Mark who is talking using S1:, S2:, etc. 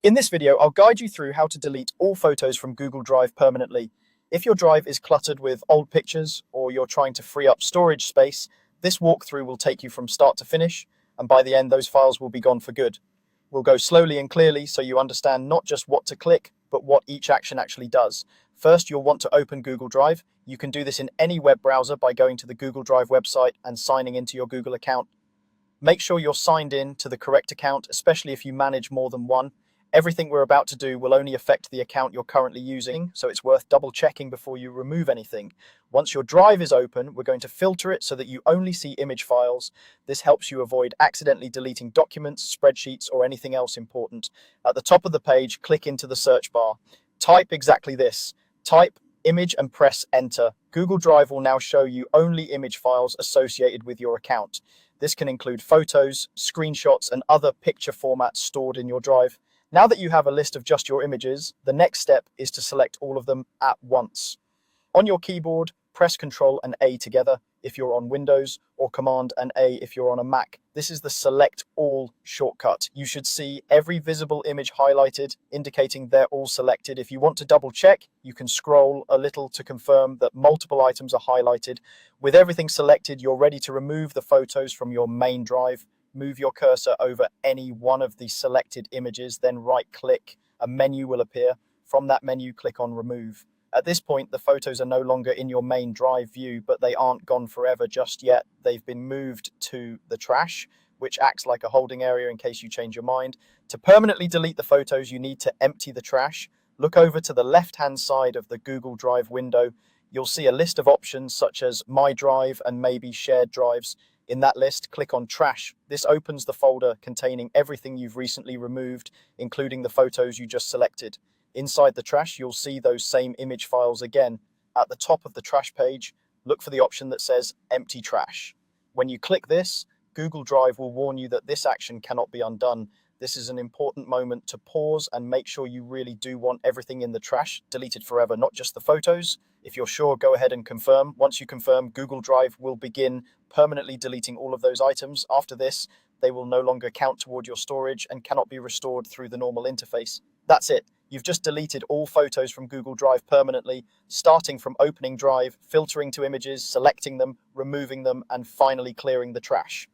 S1: In this video, I'll guide you through how to delete all photos from Google Drive permanently. If your drive is cluttered with old pictures or you're trying to free up storage space, this walkthrough will take you from start to finish, and by the end, those files will be gone for good. We'll go slowly and clearly so you understand not just what to click, but what each action actually does. First, you'll want to open Google Drive. You can do this in any web browser by going to the Google Drive website and signing into your Google account. Make sure you're signed in to the correct account, especially if you manage more than one. Everything we're about to do will only affect the account you're currently using, so it's worth double checking before you remove anything. Once your drive is open, we're going to filter it so that you only see image files. This helps you avoid accidentally deleting documents, spreadsheets, or anything else important. At the top of the page, click into the search bar. Type exactly this. Type image and press enter. Google Drive will now show you only image files associated with your account. This can include photos, screenshots, and other picture formats stored in your drive. Now that you have a list of just your images, the next step is to select all of them at once. On your keyboard, press Ctrl and A together if you're on Windows, or Command and A if you're on a Mac. This is the Select All shortcut. You should see every visible image highlighted, indicating they're all selected. If you want to double check, you can scroll a little to confirm that multiple items are highlighted. With everything selected, you're ready to remove the photos from your main drive. Move your cursor over any one of the selected images, then right-click. A menu will appear. From that menu, click on Remove. At this point, the photos are no longer in your main drive view, but they aren't gone forever just yet. They've been moved to the trash, which acts like a holding area in case you change your mind. To permanently delete the photos, you need to empty the trash. Look over to the left-hand side of the Google Drive window. You'll see a list of options such as My Drive and maybe Shared Drives. In that list, click on Trash. This opens the folder containing everything you've recently removed, including the photos you just selected. Inside the trash, you'll see those same image files again. At the top of the trash page, look for the option that says Empty Trash. When you click this, Google Drive will warn you that this action cannot be undone. This is an important moment to pause and make sure you really do want everything in the trash deleted forever, not just the photos. If you're sure, go ahead and confirm. Once you confirm, Google Drive will begin permanently deleting all of those items. After this, they will no longer count toward your storage and cannot be restored through the normal interface. That's it. You've just deleted all photos from Google Drive permanently, starting from opening Drive, filtering to images, selecting them, removing them, and finally clearing the trash.